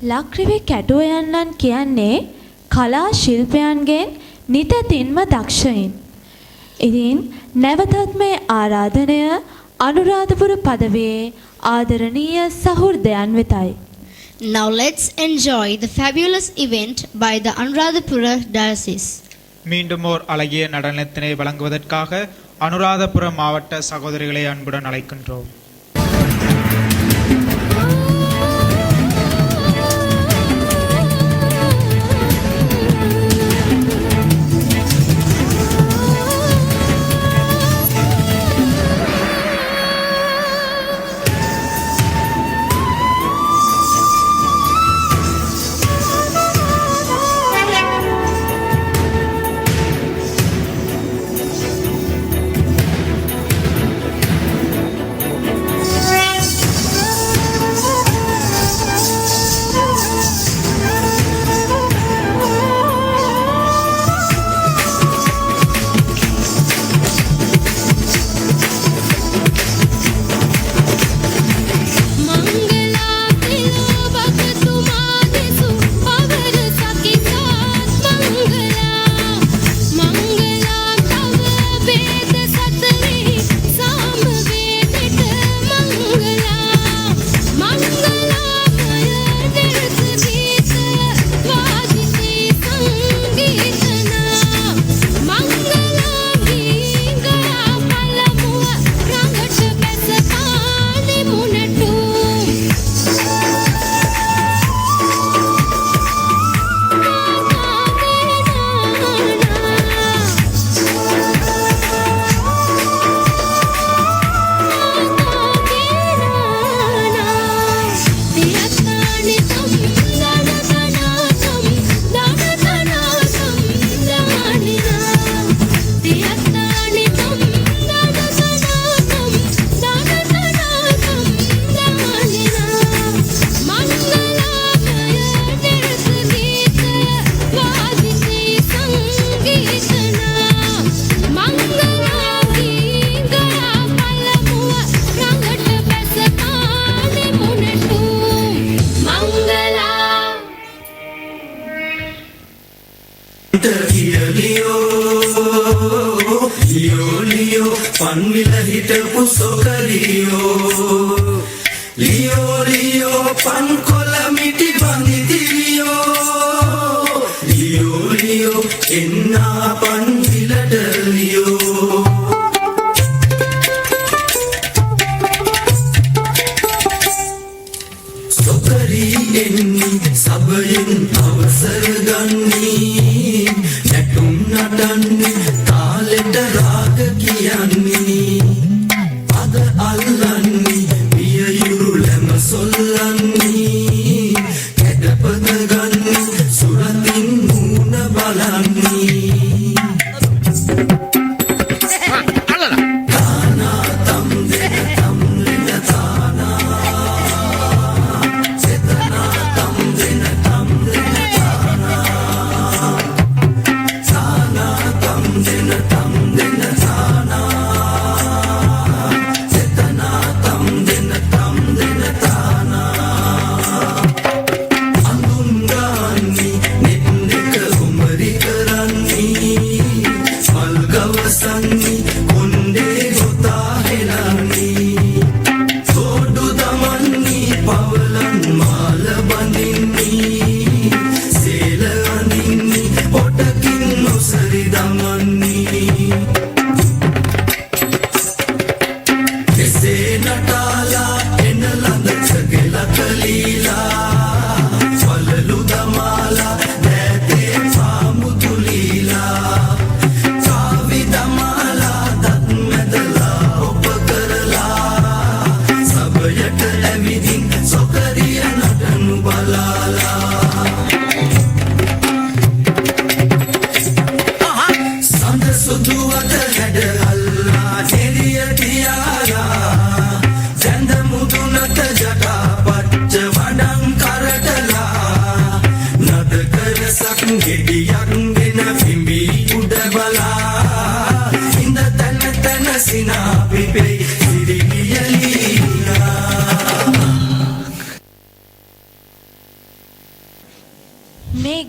ලක්රිවේ කැටුවයන්ලන් කියන්නේ කලා ශිල්පයන්ගෙන් නිතැතින්ම දක්ෂයින්. ඉතින් නැවතත් මේ ආරාධනය අනුරාධපුර පදවියේ ආදරණීය සහෘදයන් වෙතයි. Now let's enjoy the fabulous event by the Anuradhapura Diocese. மீண்டும் ஓர் அழகிய நடனத்தினை வழங்குவதற்காக அனுராதபுரம் மாவட்ட சகோதரிகளை அன்புடன் அழைக்கின்றோம்.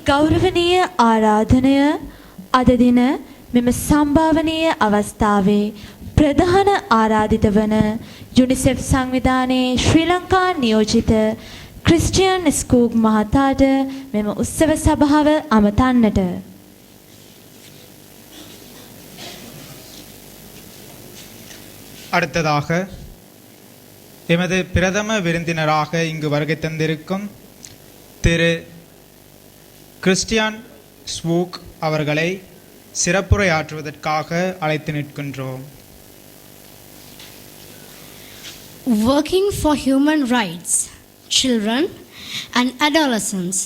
ගෞරවනීය ආරාධනය අද දින මෙම සම්භාවනීය අවස්ථාවේ ප්‍රධාන ආරාධිත වන යුනිසෙෆ් සංවිධානයේ ශ්‍රී ලංකා නියෝජිත ක්‍රිස්ටියන් ස්කූග් මහතාට මෙම උත්සව සභාව අමතන්නට. அடுத்ததாக எமது பிரதம விருந்தினராக இங்கு வருகை தந்திருக்கும் திரு கிறிஸ்டியான் ஸ்வூக் அவர்களை சிறப்புரையாற்றுவதற்காக அழைத்து நிற்கின்றோம். Working for human rights, children and adolescents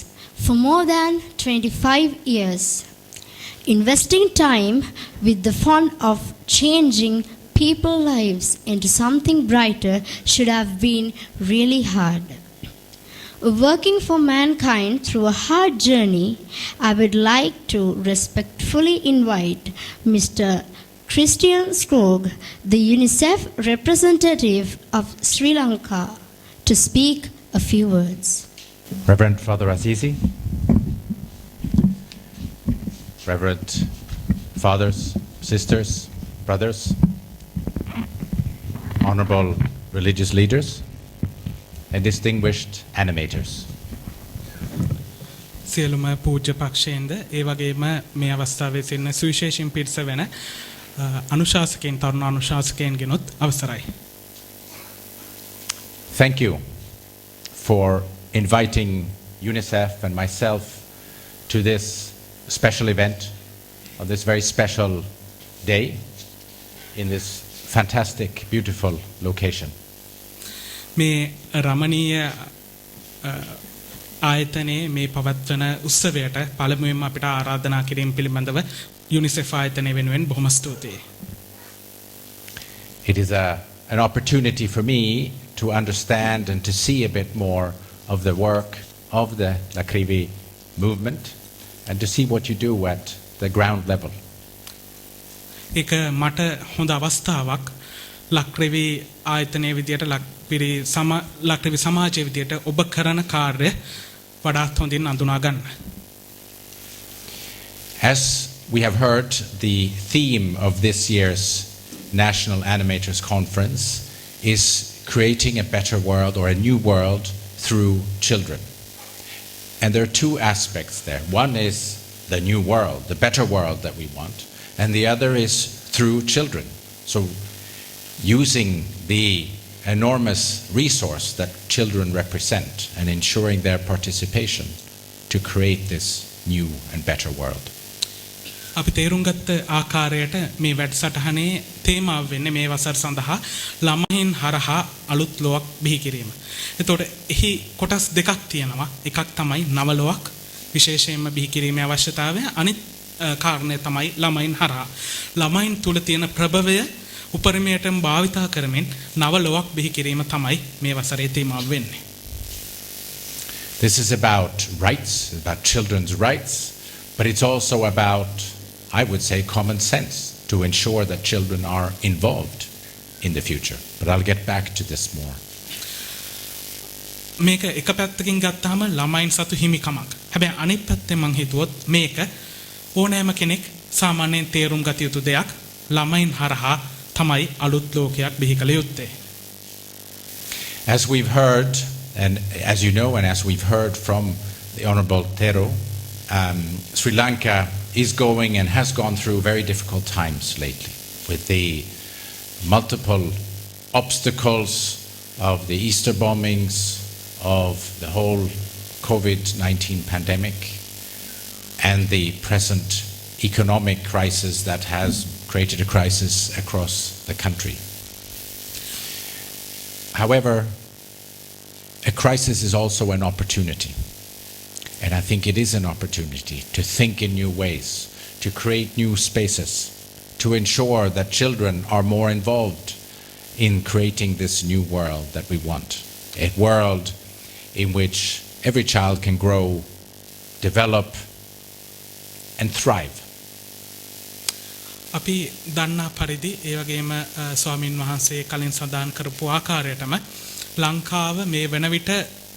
for more than 25 years. Investing time with the fun of changing people's lives into something brighter should have been really hard. Working for mankind through a hard journey, I would like to respectfully invite Mr. Christian Skog, the UNICEF representative of Sri Lanka, to speak a few words. Reverend Father Azizi, Reverend fathers, sisters, brothers, honorable religious leaders, and distinguished animators. සියලුම පූජ්‍ය පක්ෂයෙන්ද ඒ වගේම මේ අවස්ථාවේ සිටින සුවිශේෂින් පිරිස වෙන අනුශාසකයන් තරුණ අනුශාසකයන්ගෙනුත් අවසරයි. Thank you for inviting UNICEF and myself to this special event on this very special day in this fantastic, beautiful location. මේ රමණීය ආයතනයේ මේ පවත්වන උත්සවයට පළමුවෙන්ම අපිට ආරාධනා කිරීම පිළිබඳව යුනිසෙෆ් ආයතනය වෙනුවෙන් බොහොම ස්තුතියි. It is an opportunity for me to understand and to see a bit more of the work of the Lakrivi movement and to see what you do at the ground level. ඒක මට හොඳ අවස්ථාවක් ලක්රිවි ආයතනයේ විදියට ලක්රිවි සමාජයේ විදියට ඔබ කරන කාර්ය වඩාත් හොඳින් අඳුනා ගන්න. As we have heard, the theme of this year's National Animators Conference is creating a better world or a new world through children. And there are two aspects there. One is the new world, the better world that we want, and the other is through children. So using the enormous resource that children represent and ensuring their participation to create this new and better world. අපි තේරුම් ගත්ත ආකාරයට මේ වැඩසටහනේ තේමාව වෙන්නේ මේ වසර සඳහා ළමයින් හරහා අලුත් ලෝකයක් බිහි කිරීම. එතකොට එහි කොටස් දෙකක් තියෙනවා. එකක් තමයි නව ලෝකයක් විශේෂයෙන්ම බිහි කිරීමේ අවශ්‍යතාවය. අනිත් කාරණය තමයි ළමයින් හරහා. ළමයින් තුල තියෙන ප්‍රභවය උපරිමයටම භාවිතා කරමින් නව ලෝකයක් බිහි කිරීම තමයි මේ වසරේ තේමාව වෙන්නේ. This is about rights, about children's rights, but it's also about, I would say, common sense to ensure that children are involved in the future. But I'll get back to this more. මේක එක පැත්තකින් ගත්තාම ළමයින් සතු හිමිකමක්. හැබැයි අනිත් පැත්තෙන් මං හිතුවොත් මේක ඕනෑම කෙනෙක් සාමාන්‍යයෙන් තේරුම් ගත යුතු දෙයක්. ළමයින් හරහා තමයි අලුත් ලෝකයක් බිහි කළ යුත්තේ. As we've heard, and as you know, and as we've heard from the Honorable Tero, Sri Lanka is going and has gone through very difficult times lately with the multiple obstacles of the Easter bombings, of the whole COVID-19 pandemic, and the present economic crisis that has created a crisis across the country. However, a crisis is also an opportunity. And I think it is an opportunity to think in new ways, to create new spaces, to ensure that children are more involved in creating this new world that we want. A world in which every child can grow, develop, and thrive. අපි දන්නා පරිදි ඒ වගේම ස්වාමින් වහන්සේ කලින් සඳහන් කරපු ආකාරයටම ලංකාව මේ වෙන විට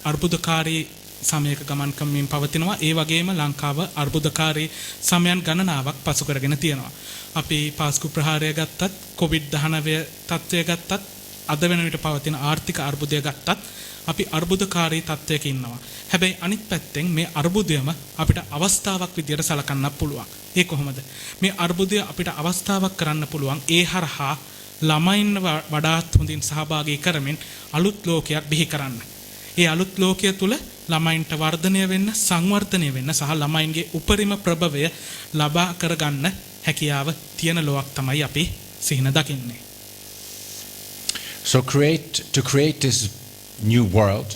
අර්බුදකාරී සමයක ගමන් කරමින් පවතිනවා. ඒ වගේම ලංකාව අර්බුදකාරී සමයන් ගණනාවක් පසු කරගෙන තියෙනවා. අපි පාස්කු ප්‍රහාරය ගත්තත්, COVID-19 තත්ත්වය ගත්තත්, අද වෙන විට පවතින ආර්ථික අර්බුදය ගත්තත් අපි අර්බුදකාරී තත්ත්වයක ඉන්නවා. හැබැයි අනිත් පැත්තෙන් මේ අර්බුදයම අපිට අවස්ථාවක් විදියට සලකන්න පුළුවන්. ඒ කොහොමද? මේ අර්බුදය අපිට අවස්ථාවක් කරන්න පුළුවන්. ඒ හරහා ළමයින්ව වඩාත් හොඳින් සහභාගී කරමින් අලුත් ලෝකයක් බිහි කරන්න. ඒ අලුත් ලෝකය තුල ළමයින්ට වර්ධනය වෙන්න, සංවර්ධනය වෙන්න සහ ළමයින්ගේ උපරිම ප්‍රභවය ලබා කරගන්න හැකියාව තියෙන ලෝකයක් තමයි අපි සිහින දකින්නේ. So to create this new world,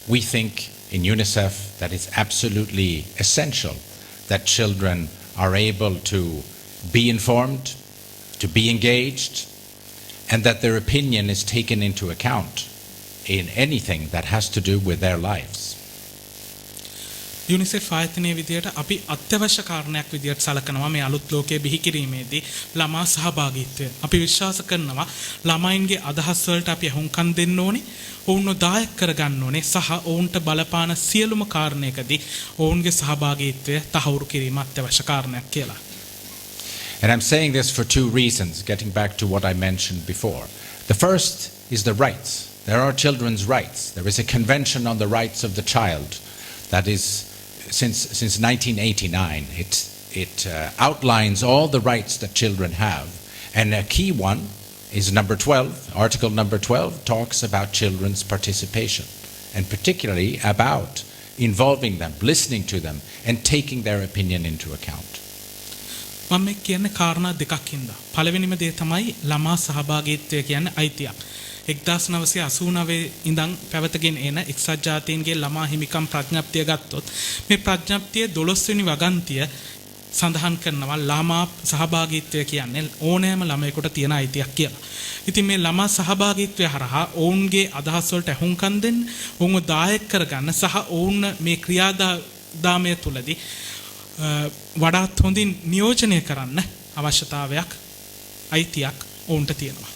we think in UNICEF that it's absolutely essential that children are able to be informed, to be engaged, and that their opinion is taken into account in anything that has to do with their lives. UNICEF ආයතනයේ විදියට අපි අත්‍යවශ්‍ය කාරණයක් විදියට සලකනවා මේ අලුත් ලෝකයේ බිහි කිරීමේදී ළමා සහභාගීත්වය. අපි විශ්වාස කරනවා ළමයින්ගේ අදහස් වලට අපි අහුම්කම් දෙන්න ඕනේ, ඔවුන්ව දායක කරගන්න ඕනේ සහ ඔවුන්ට බලපාන සියලුම කාරණයකදී ඔවුන්ගේ සහභාගීත්වය තහවුරු කිරීම අත්‍යවශ්‍ය කාරණයක් කියලා. And I'm saying this for two reasons, getting back to what I mentioned before. The first is the rights. There are children's rights. There is a convention on the rights of the child that is since 1989. It outlines all the rights that children have, and a key one is number 12. Article number 12 talks about children's participation, and particularly about involving them, listening to them, and taking their opinion into account. මම මේ කියන්නේ කාරණා දෙකක් හින්දා. පළවෙනිම දේ තමයි ළමා සහභාගීත්වය කියන්නේ අයිතියක්. 1989 ඉඳන් පැවතගෙන එන එක්සත් ජාතීන්ගේ ළමා හිමිකම් ප්‍රඥප්තිය ගත්තොත් මේ ප්‍රඥප්තියේ 12 වෙනි වගන්තිය සඳහන් කරනවා ළමා සහභාගීත්වය කියන්නේ ඕනෑම ළමයෙකුට තියෙන අයිතියක් කියලා. ඉතින් මේ ළමා සහභාගීත්වය හරහා ඔවුන්ගේ අදහස් වලට අහුම්කම් දෙන්න, ඔවුන්ව දායක කරගන්න සහ ඔවුන් මේ ක්‍රියාදාමය තුලදී වඩාත් හොඳින් නියෝජනය කරන්න අවශ්‍යතාවයක් අයිතියක් ඔවුන්ට තියෙනවා.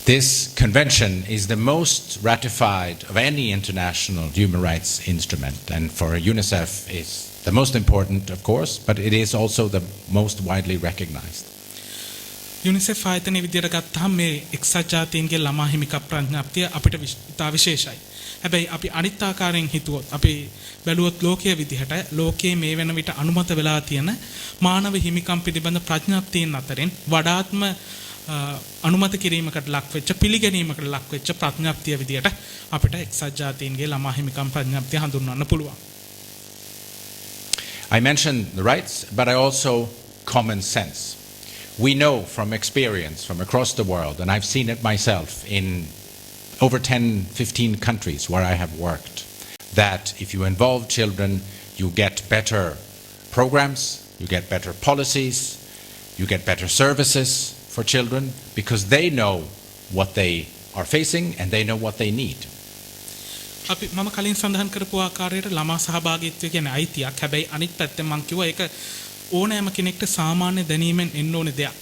This convention is the most ratified of any international human rights instrument, and for UNICEF is the most important, of course, but it is also the most widely recognized. UNICEF ආයතනයේ විදියට ගත්තාම මේ එක්සත් ජාතීන්ගේ ළමා හිමිකම් ප්‍රඥප්තිය අපිට ඉතා විශේෂයි. හැබැයි අපි අනිත් ආකාරයෙන් හිතුවොත් අපි බැලුවොත් ලෝකයේ විදිහට ලෝකයේ මේ වෙන විට අනුමත වෙලා තියෙන මානව හිමිකම් පිළිබඳ ප්‍රඥප්තියන් අතරින් වඩාත්ම අනුමත කිරීමකට ලක් වෙච්ච පිළිගැනීමකට ලක් වෙච්ච ප්‍රඥප්තිය විදියට අපිට එක්සත් ජාතීන්ගේ ළමා හිමිකම් ප්‍රඥප්තිය හඳුන්වන්න පුළුවන්. I mentioned the rights, but I also common sense. We know from experience from across the world, and I've seen it myself in over 10-15 countries where I have worked, that if you involve children, you get better programs, you get better policies, you get better services for children because they know what they are facing and they know what they need. අපි මම කලින් සඳහන් කරපු ආකාරයට ළමා සහභාගීත්වය කියන්නේ අයිතියක්. හැබැයි අනිත් පැත්තෙන් මම කිව්වා ඒක ඕනෑම කෙනෙක්ට සාමාන්‍ය දැනීමෙන් එන්න ඕනේ දෙයක්.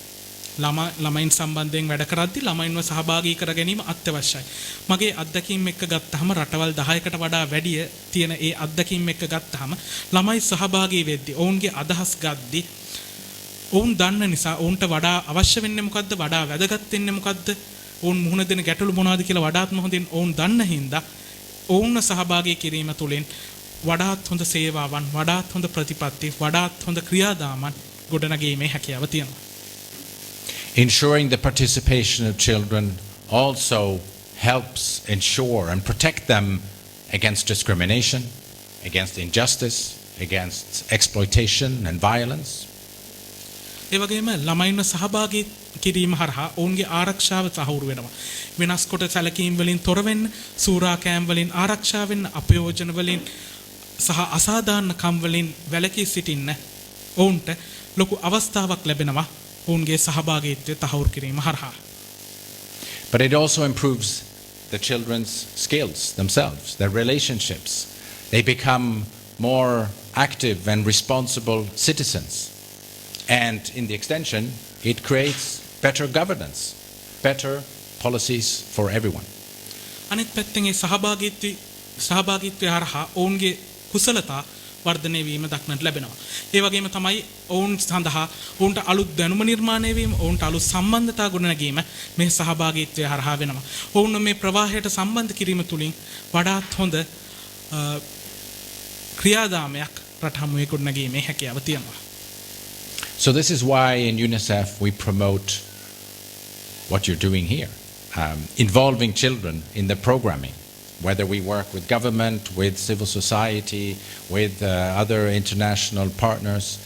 ළමයින් සම්බන්ධයෙන් වැඩ කරද්දී ළමයින්ව සහභාගී කර ගැනීම අත්‍යවශ්‍යයි. මගේ අත්දැකීම් එක්ක ගත්තාම රටවල් 10කට වඩා වැඩි තියෙන ඒ අත්දැකීම් එක්ක ගත්තාම ළමයි සහභාගී වෙද්දී ඔවුන්ගේ අදහස් ගද්දී ඔවුන් දන්න නිසා ඔවුන්ට වඩා අවශ්‍ය වෙන්නේ මොකද්ද, වඩා වැදගත් වෙන්නේ මොකද්ද, ඔවුන් මුහුණ දෙන ගැටලු මොනවද කියලා වඩාත්ම හොඳින් ඔවුන් දන්න හින්දා ඔවුන්ව සහභාගී කිරීම තුළින් වඩාත් හොඳ සේවාවන්, වඩාත් හොඳ ප්‍රතිපත්ති, වඩාත් හොඳ ක්‍රියාදාමයන් ගොඩනගීමේ හැකියාව තියෙනවා. Ensuring the participation of children also helps ensure and protect them against discrimination, against injustice, against exploitation and violence. ඒ වගේම ළමයින්ව සහභාගී කිරීම හරහා ඔවුන්ගේ ආරක්ෂාව සහවුරු වෙනවා. වෙනස් කොට සැලකීම් වලින් තොර වෙන්න, සූරා කෑම් වලින් ආරක්ෂා වෙන්න, අපයෝජන වලින් සහ අසාධාරණ කම් වලින් වැළකී සිටින්න ඔවුන්ට ලොකු අවස්ථාවක් ලැබෙනවා ඔවුන්ගේ සහභාගීත්වය තහවුරු කිරීම හරහා. But it also improves the children's skills themselves, their relationships. They become more active and responsible citizens. And in the extension, it creates better governance, better policies for everyone. අනිත් පැත්තෙන් ඒ සහභාගීත්වය සහභාගීත්වය හරහා ඔවුන්ගේ කුසලතා වර්ධනය වීම දක්නට ලැබෙනවා. ඒ වගේම තමයි ඔවුන් සඳහා ඔවුන්ට අලුත් දැනුම නිර්මාණය වීම, ඔවුන්ට අලුත් සම්බන්ධතා ගොඩනැගීම මේ සහභාගීත්වය හරහා වෙනවා. ඔවුන් මේ ප්‍රවාහයට සම්බන්ධ කිරීම තුළින් වඩාත් හොඳ ක්‍රියාදාමයක් රට හමුවේ ගොඩනැගීමේ හැකියාව තියෙනවා. So this is why in UNICEF we promote what you're doing here, involving children in the programming, whether we work with government, with civil society, with other international partners,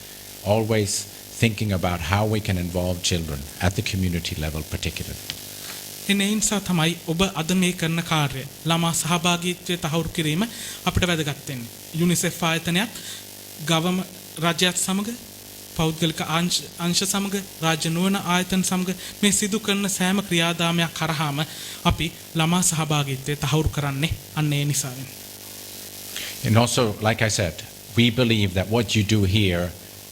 always thinking about how we can involve children at the community level particularly. එනේ නිසා තමයි ඔබ අද මේ කරන කාර්යය ළමා සහභාගීත්වය තහවුරු කිරීම අපිට වැදගත් වෙන්නේ. UNICEF ආයතනයත් රාජ්‍යයත් සමග පෞද්ගලික අංශ සමග රාජ්‍ය නොවන ආයතන සමග මේ සිදු කරන සෑම ක්‍රියාදාමයක් කරාම අපි ළමා සහභාගීත්වය තහවුරු කරන්නේ අන්න ඒ නිසා වෙන්නේ. And also, like I said, we believe that what you do here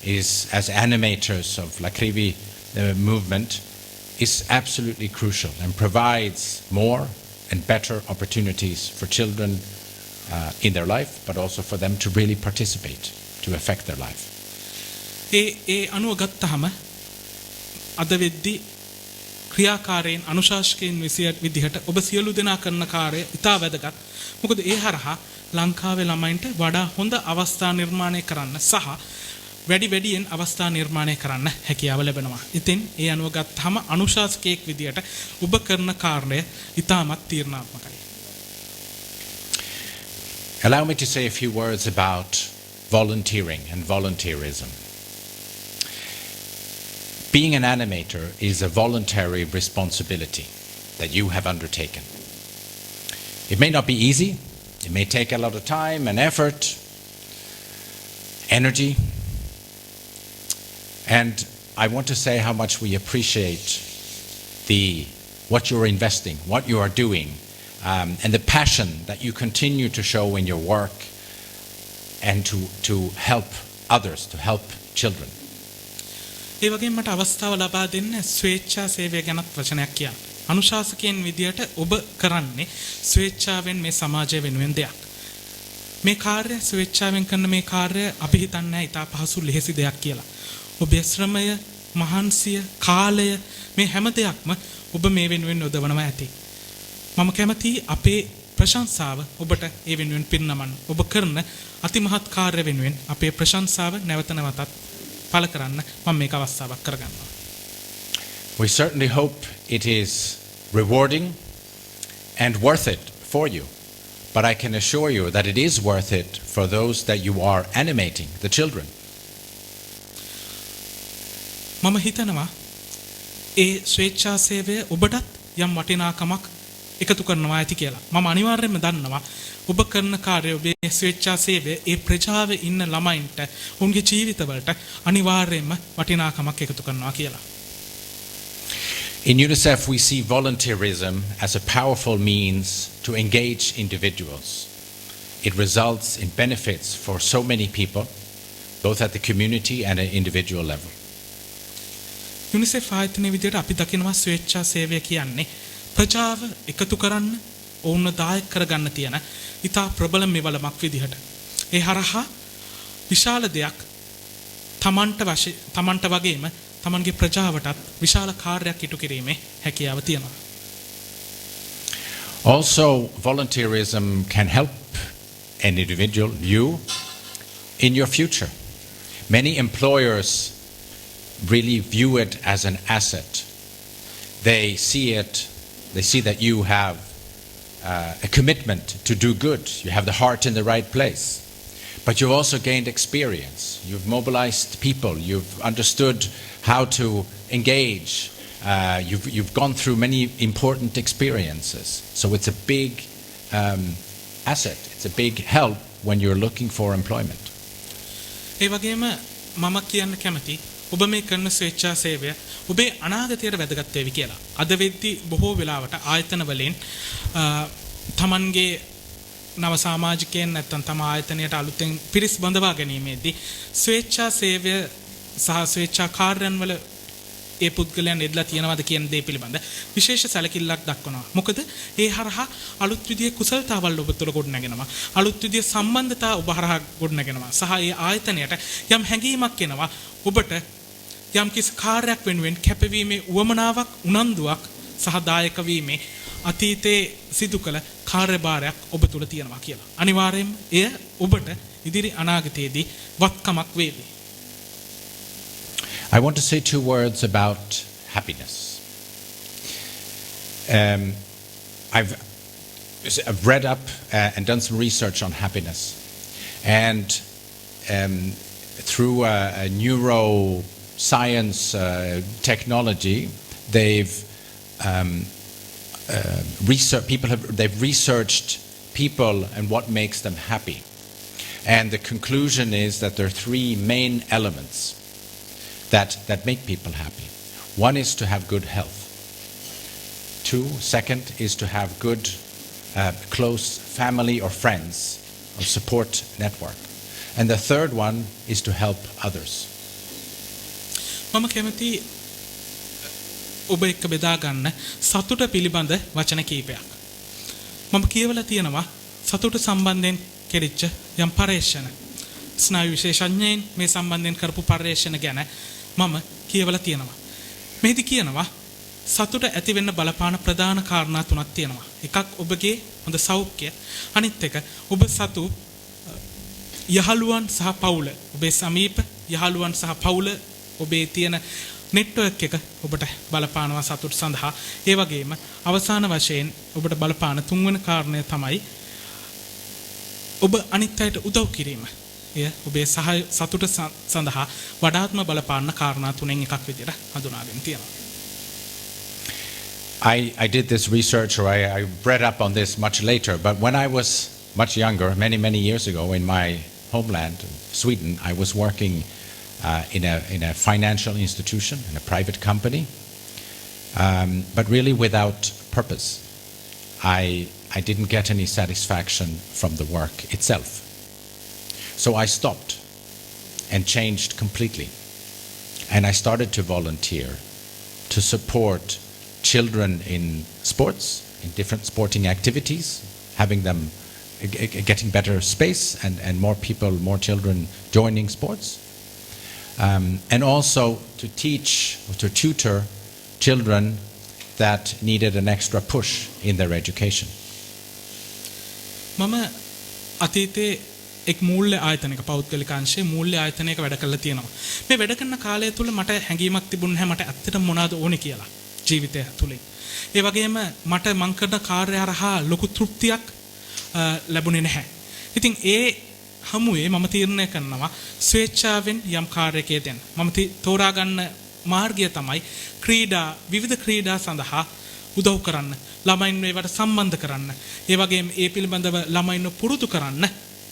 is, as animators of La Krivi movement, is absolutely crucial and provides more and better opportunities for children in their life, but also for them to really participate, to affect their life. ඒ අනුව ගත්තහම අද වෙද්දී ක්‍රියාකාරයෙන් අනුශාසකයන් විදිහට ඔබ සියලු දෙනා කරන කාර්යය ඉතා වැදගත්. මොකද ඒ හරහා ලංකාවේ ළමයින්ට වඩා හොඳ අවස්ථා නිර්මාණය කරන්න සහ වැඩියෙන් අවස්ථා නිර්මාණය කරන්න හැකියාව ලැබෙනවා. ඉතින් ඒ අනුව ගත්තහම අනුශාසකයෙක් විදිහට ඔබ කරන කාර්යය ඉතාමත් තීරණාත්මකයි. Allow me to say a few words about volunteering and volunteerism. Being an animator is a voluntary responsibility that you have undertaken. It may not be easy. It may take a lot of time and effort, energy. And I want to say how much we appreciate what you're investing, what you are doing, and the passion that you continue to show in your work and to help others, to help children. ඒ වගේම මට අවස්ථාව ලබා දෙන්න ස්වේච්ඡා සේවය ගැනත් වචනයක් කියන්න. අනුශාසකයන් විදියට ඔබ කරන්නේ ස්වේච්ඡාවෙන් මේ සමාජය වෙනුවෙන් දෙයක්. මේ කාර්යය ස්වේච්ඡාවෙන් කරන මේ කාර්යය අපි හිතන්නේ ඉතා පහසු ලෙහෙසි දෙයක් කියලා. ඔබේ ශ්‍රමය, මහන්සිය, කාලය මේ හැම දෙයක්ම ඔබ මේ වෙනුවෙන් යොදවනවා ඇති. මම කැමතියි අපේ ප්‍රශංසාව ඔබට ඒ වෙනුවෙන් පිරිනමන්න. ඔබ කරන අතිමහත් කාර්ය වෙනුවෙන් අපේ ප්‍රශංසාව නැවත නැවතත් පළ කරන්න මම මේක අවස්ථාවක් කරගන්නවා. We certainly hope it is rewarding and worth it for you. But I can assure you that it is worth it for those that you are animating, the children. මම හිතනවා ඒ ස්වේච්ඡා සේවය ඔබටත් යම් වටිනාකමක් එකතු කරනවා ඇති කියලා. මම අනිවාර්යයෙන්ම දන්නවා ඔබ කරන කාර්යය ඔබේ ස්වේච්ඡා සේවය ඒ ප්‍රජාවේ ඉන්න ළමයින්ට උන්ගේ ජීවිතවලට අනිවාර්යයෙන්ම වටිනාකමක් එකතු කරනවා කියලා. In UNICEF, we see volunteerism as a powerful means to engage individuals. It results in benefits for so many people, both at the community and an individual level. UNICEF ආයතනයේ විදිහට අපි දකිනවා ස්වේච්ඡා සේවය කියන්නේ ප්‍රජාව එකතු කරන්න ඕන දායක කරගන්න තියෙන ඉතා ප්‍රබල මෙවලමක් විදිහට. ඒ හරහා විශාල දෙයක් තමන්ට වගේම තමන්ගේ ප්‍රජාවටත් විශාල කාර්යයක් ඉටු කිරීමේ හැකියාව තියෙනවා. Also, volunteerism can help an individual, you, in your future. Many employers really view it as an asset. They see that you have a commitment to do good. You have the heart in the right place. But you've also gained experience. You've mobilized people. You've understood how to engage. You've gone through many important experiences. So it's a big asset. It's a big help when you're looking for employment. ඒ වගේම මම කියන්න කැමති ඔබ මේ කරන ස්වේච්ඡා සේවය ඔබේ අනාගතයට වැදගත් වේවි කියලා. අද වෙද්දී බොහෝ වෙලාවට ආයතන වලින් තමන්ගේ නව සමාජිකයන් නැත්නම් තම ආයතනයට අලුතෙන් පිරිස් බඳවා ගැනීමේදී ස්වේච්ඡා සේවය සහ ස්වේච්ඡා කාර්යයන් වල ඒ පුද්ගලයන් එදලා තියෙනවද කියන දේ පිළිබඳ විශේෂ සැලකිල්ලක් දක්වනවා. මොකද ඒ හරහා අලුත් විදිහේ කුසලතාවල් ඔබ තුළ ගොඩනගෙනවා. අලුත් විදිහේ සම්බන්ධතා ඔබ හරහා ගොඩනගෙනවා. සහ ඒ ආයතනයට යම් හැඟීමක් එනවා. ඔබට යම් කිසි කාර්යයක් වෙනුවෙන් කැපවීමේ උවමනාවක්, උනන්දුවක් සහ දායක වීමේ අතීතයේ සිදු කළ කාර්යභාරයක් ඔබ තුළ තියෙනවා කියලා. අනිවාර්යයෙන්ම එය ඔබට ඉදිරි අනාගතයේදී වත්කමක් වේවි. I want to say 2 words about happiness. I've read up and done some research on happiness. And through a neuroscience technology, they've they've researched people and what makes them happy. And the conclusion is that there are 3 main elements that make people happy. One is to have good health. Second is to have good close family or friends or support network. And the third one is to help others. මම කැමති ඔබ එක්ක බෙදා ගන්න සතුට පිළිබඳ වචන කීපයක්. මම කියවලා තියෙනවා සතුට සම්බන්ධයෙන් කෙරිච්ච යම් පරීක්ෂණ. ස්නායු විශේෂඥයින් මේ සම්බන්ධයෙන් කරපු පරීක්ෂණ ගැන මම කියවලා තියෙනවා. මෙහිදී කියනවා සතුට ඇති වෙන්න බලපාන ප්‍රධාන කාරණා 3ක් තියෙනවා. එකක් ඔබගේ හොඳ සෞඛ්‍යය. අනිත් එක ඔබ සතු යහළුවන් සහ පවුල. ඔබේ සමීප යහළුවන් සහ පවුල ඔබේ තියෙන නෙට්වර්ක් එක ඔබට බලපානවා සතුට සඳහා. ඒ වගේම අවසාන වශයෙන් ඔබට බලපාන 3 වෙනි කාරණය තමයි ඔබ අනිත් අයට උදව් කිරීම. එය ඔබේ සතුට සඳහා වඩාත්ම බලපාන කාරණා 3න් එකක් විදිහට හඳුනාගෙන තියෙනවා. I did this research, or I read up on this much later, but when I was much younger, many years ago, in my homeland, Sweden, I was working in a financial institution, in a private company, but really without purpose. I didn't get any satisfaction from the work itself. So I stopped and changed completely. And I started to volunteer to support children in sports, in different sporting activities, having them getting better space and more people, more children joining sports. And also to teach or to tutor children that needed an extra push in their education. මම අතීතයේ එක් මූල්‍ය ආයතනයක පෞද්ගලික අංශයේ මූල්‍ය ආයතනයක වැඩ කරලා තියෙනවා. මේ වැඩ කරන කාලය තුල මට හැඟීමක් තිබුණ නැහැ මට ඇත්තටම මොනවද ඕනේ කියලා ජීවිතය තුලින්. ඒ වගේම මට මං කරන කාර්යය හරහා ලොකු තෘප්තියක් ලැබුණේ නැහැ. ඉතින් ඒ හමුවේ මම තීරණය කරනවා ස්වේච්ඡාවෙන් යම් කාර්යයක් දෙන්න. මම තෝරා ගන්න මාර්ගය තමයි ක්‍රීඩා විවිධ ක්‍රීඩා සඳහා උදව් කරන්න. ළමයින් මේවට සම්බන්ධ කරන්න. ඒ වගේම ඒ පිළිබඳව ළමයින්ව පුරුදු කරන්න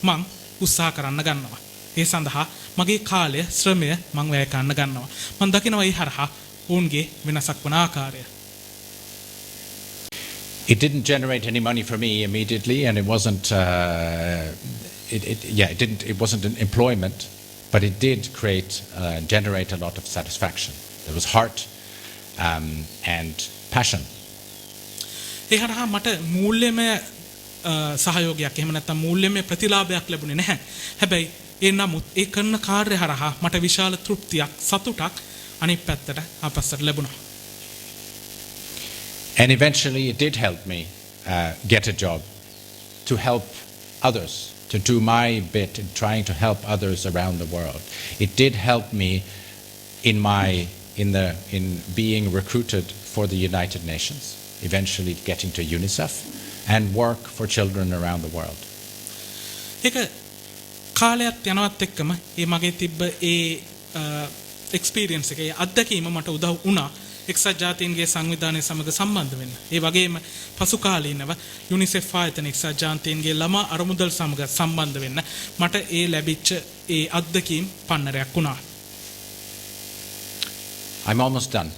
මං උත්සාහ කරන්න ගන්නවා. ඒ සඳහා මගේ කාලය ශ්‍රමය මං වැය කරන්න ගන්නවා. මං දකිනවා ඒ හරහා ඔවුන්ගේ වෙනසක් වන ආකාරය. It didn't generate any money for me immediately, and it wasn't. It wasn't an employment, but it did generate a lot of satisfaction. There was heart and passion. ඒ හරහා මට මූල්‍යමය සහයෝගයක් එහෙම නැත්නම් මූල්‍යමය ප්‍රතිලාභයක් ලැබුණේ නැහැ. හැබැයි ඒ නමුත් ඒ කරන කාර්ය හරහා මට විශාල තෘප්තියක් සතුටක් අනිත් පැත්තට ආපස්සට ලැබුණා. And eventually it did help me get a job to help others, to do my bit in trying to help others around the world. It did help me in being recruited for the United Nations, eventually getting to UNICEF and work for children around the world. ඒක කාලයක් යනවත් එක්කම ඒ මගේ තිබ්බ ඒ experience එක ඒ අත්දැකීම මට උදව් වුණා එක්සත් ජාතීන්ගේ සංවිධානය සමග සම්බන්ධ වෙන්න. ඒ වගේම පසු කාලීනව යුනිසෙෆ් ආයතන එක්සත් ජාතීන්ගේ ළමා අරමුදල් සමග සම්බන්ධ වෙන්න මට ඒ ලැබිච්ච ඒ අත්දැකීම් පන්නරයක් වුණා. I'm almost done.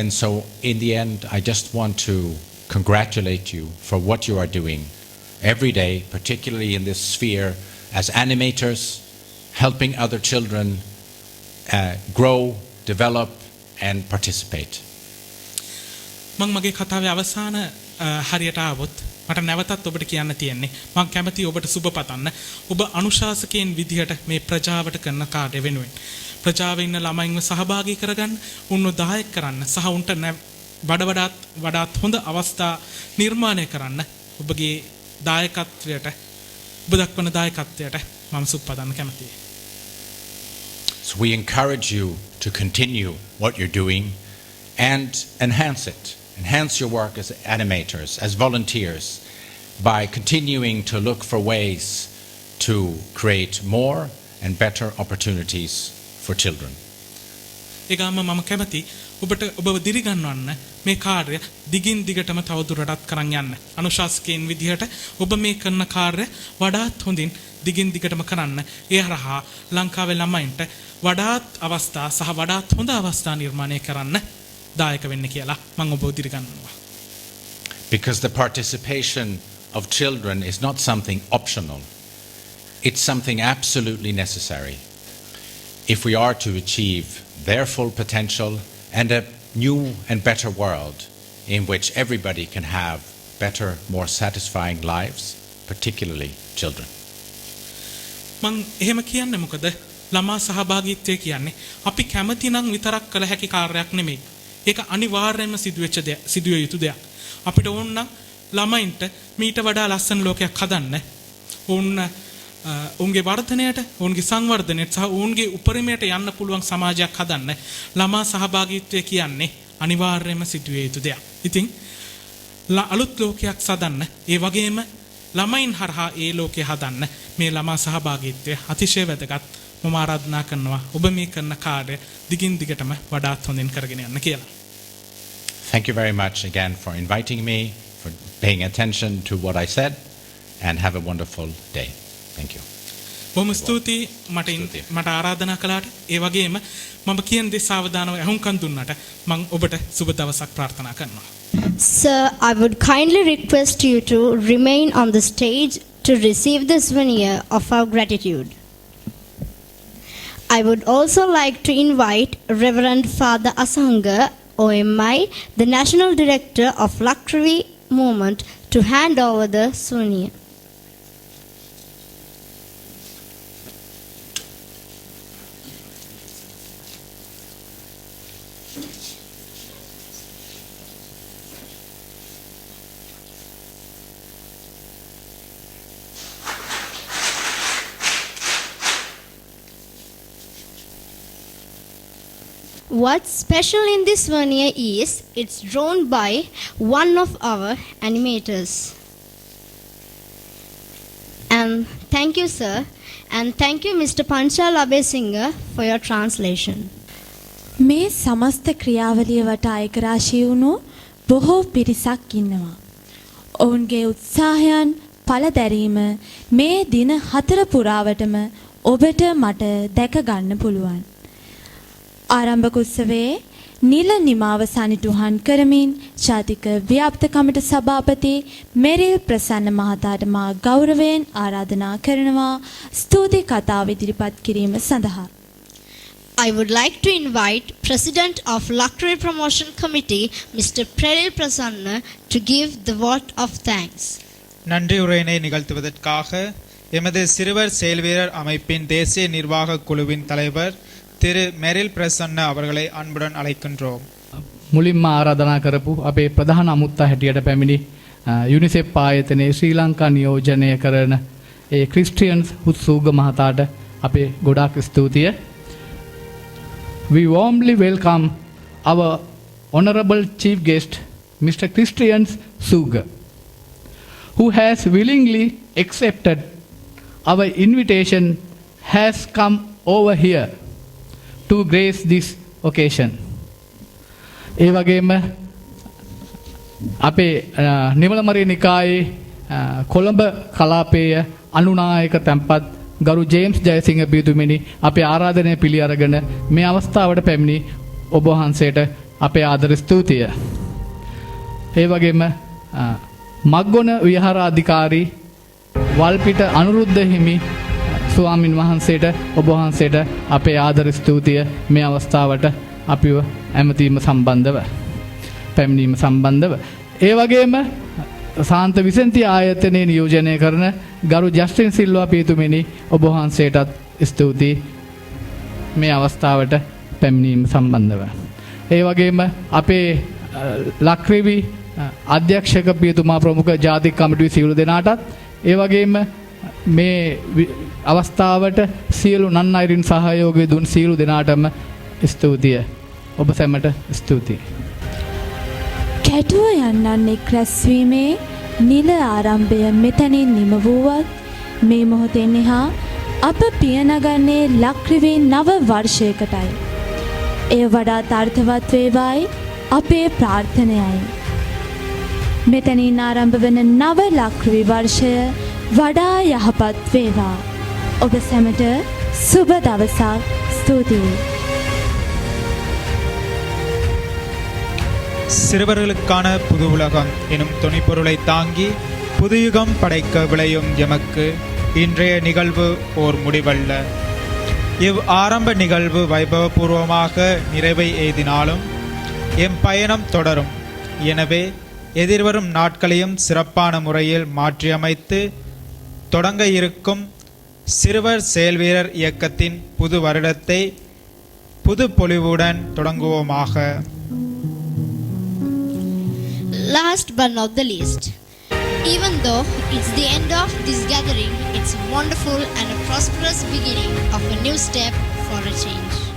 And so in the end I just want to congratulate you for what you are doing every day, particularly in this sphere as animators, helping other children grow, develop and participate. මං මගේ කතාවේ අවසාන හරියට ආවොත් මට නැවතත් ඔබට කියන්න තියෙන්නේ මං කැමතියි ඔබට සුබ පතන්න. ඔබ අනුශාසකයන් විදිහට මේ ප්‍රජාවට කරන කාර්ය වෙනුවෙන් ප්‍රජාවේ ඉන්න ළමයින්ව සහභාගී කරගන්න, උන්ව දායක කරන්න සහ උන්ට වඩාත් හොඳ අවස්ථා නිර්මාණය කරන්න ඔබගේ දායකත්වයට ඔබ දක්වන දායකත්වයට මම සුබ පතන්න කැමතියි. So we encourage you to continue what you're doing and enhance it. Enhance your work as animators, as volunteers, by continuing to look for ways to create more and better opportunities for children. ඒගාම මම කැමති ඔබව දිරිගන්වන්න මේ කාර්ය දිගින් දිගටම තවදුරටත් කරන් යන්න. අනුශාසකයන් විදිහට ඔබ මේ කරන කාර්ය වඩාත් හොඳින් දිගින් දිගටම කරන්න. ඒ හරහා ලංකාවේ ළමයින්ට වඩාත් අවස්ථා සහ වඩාත් හොඳ අවස්ථා නිර්මාණය කරන්න දායක වෙන්න කියලා මම ඔබව දිරිගන්වනවා. Because the participation of children is not something optional. It's something absolutely necessary if we are to achieve their full potential and a new and better world in which everybody can have better, more satisfying lives, particularly children. මං එහෙම කියන්නේ මොකද? ළමා සහභාගීත්වය කියන්නේ අපි කැමති නම් විතරක් කළ හැකි කාර්යයක් නෙමෙයි. ඒක අනිවාර්යයෙන්ම සිදුවිය යුතු දෙයක්. අපිට ඕන නම් ළමයින්ට මීට වඩා ලස්සන ලෝකයක් හදන්න, ඔවුන්ගේ වර්ධනයට, ඔවුන්ගේ සංවර්ධනයට සහ ඔවුන්ගේ උපරිමයට යන්න පුළුවන් සමාජයක් හදන්න ළමා සහභාගීත්වය කියන්නේ අනිවාර්යයෙන්ම සිදුවිය යුතු දෙයක්. ඉතින් අලුත් ලෝකයක් සදන්න, ඒ වගේම ළමයින් හරහා ඒ ලෝකය හදන්න මේ ළමා සහභාගීත්වය අතිශය වැදගත්. මම ආරාධනා කරනවා ඔබ මේ කරන කාර්ය දිගින් දිගටම වඩාත් හොඳින් කරගෙන යන්න කියලා. Thank you very much again for inviting me, for paying attention to what I said, and have a wonderful day. Thank you. බොහොම ස්තුතියි මට ආරාධනා කළාට. ඒ වගේම මම කියන දේ සාවධානව අහුම්කන් දුන්නට මම ඔබට සුබ දවසක් ප්‍රාර්ථනා කරනවා. Sir, I would kindly request you to remain on the stage to receive the souvenir of our gratitude. I would also like to invite Reverend Father Asanga, OMI, the National Director of Lakshmi Movement, to hand over the souvenir. What's special in this souvenir is it's drawn by one of our animators. And thank you, sir. And thank you, Mr. Panchal Abesingha, for your translation. මේ සමස්ත ක්‍රියාවලිය වටා ඒකරාශී වුණු බොහෝ පිරිසක් ඉන්නවා. ඔවුන්ගේ උත්සාහයන් පළ දැරීම මේ දින 4 පුරාවටම ඔබට මට දැක ගන්න පුළුවන්. ආරම්භක උත්සවයේ නිල නිමාව සනිටුහන් කරමින් ජාතික ව්‍යාප්ත කමිටු සභාපති මෙරිල් ප්‍රසන්න මහතාට මා ගෞරවයෙන් ආරාධනා කරනවා ස්තුති කතාව ඉදිරිපත් කිරීම සඳහා. I would like to invite President of Lakshmi Promotion Committee, Mr. Prelil Prasanna, to give the vote of thanks. நன்றி உரையினை நிகழ்த்துவதற்காக எமது சிறுவர் செயல்வீரர் அமைப்பின் தேசிய நிர்வாக குழுவின் தலைவர் திரு மெரில் பிரசன்னா அவர்களை அன்புடன் அழைக்கின்றோம். මුලින්ම ආරාධනා කරපු අපේ ප්‍රධාන අමුත්තා හැටියට පැමිණි යුනිසෙෆ් ආයතනයේ ශ්‍රී ලංකා නියෝජනය කරන ඒ ක්‍රිස්ටියන්ස් හුත්සූග මහතාට අපේ ගොඩාක් ස්තුතිය. We warmly welcome our honorable chief guest Mr. Christian Suga, who has willingly accepted our invitation, has come over here to grace this occasion. ඒ වගේම අපේ නිමලමරේ නිකායේ කොළඹ කලාපයේ අනුනායක තැන්පත් ගරු ජේම්ස් ජයසිංහ පියතුමනි අපේ ආරාධනය පිළි අරගෙන මේ අවස්ථාවට පැමිණි ඔබ වහන්සේට අපේ ආදර ස්තුතිය. ඒ වගේම මග්ගොන විහාරාධිකාරී වල්පිට අනුරුද්ධ හිමි ස්වාමින් වහන්සේට ඔබ වහන්සේට අපේ ආදර ස්තුතිය මේ අවස්ථාවට අපිව ඇමතීම සම්බන්ධව පැමිණීම සම්බන්ධව ඒ වගේම සාන්ත විසන්ති ආයතනයේ නියෝජනය කරන ගරු ජස්ටින් සිල්වා පියතුමනි ඔබ වහන්සේටත් ස්තුතියි මේ අවස්ථාවට පැමිණීම සම්බන්ධව. ඒ වගේම අපේ ලක්රිවි අධ්‍යක්ෂක පියතුමා ප්‍රමුඛ ජාතික කමිටුවේ සියලු දෙනාටත් ඒ වගේම මේ අවස්ථාවට සියලු නන් අයරින් සහයෝගය දුන් සියලු දෙනාටම ස්තුතිය. ඔබ සැමට ස්තුතියි. කැටුව යන්නන් එක් රැස්වීමේ නිල ආරම්භය මෙතනින් නිම වූවත් මේ මොහොතෙන් එහා අප පියනගන්නේ ලක්රිවී නව වර්ෂයකටයි. එය වඩාත් අර්ථවත් වේවායි අපේ ප්‍රාර්ථනයයි. මෙතනින් ආරම්භ වන නව ලක්රිවී වර්ෂය වඩා යහපත් වේවා. ඔබ සැමට සුබ දවසක්. ස්තුතියි. சிறுவர்களுக்கான புது உலகம் எனும் துணிப்பொருளை தாங்கி புதுயுகம் படைக்க விளையும் எமக்கு இன்றைய நிகழ்வு ஓர் முடிவல்ல. இவ் ஆரம்ப நிகழ்வு வைபவபூர்வமாக நிறைவை எய்தினாலும் எம் பயணம் தொடரும். எனவே எதிர்வரும் நாட்களையும் சிறப்பான முறையில் மாற்றியமைத்து தொடங்க இருக்கும் சிறுவர் செயல்வீரர் இயக்கத்தின் புது வருடத்தை புது பொலிவுடன் தொடங்குவோமாக. Last but not the least, even though it's the end of this gathering, it's wonderful and a prosperous beginning of a new step for a change.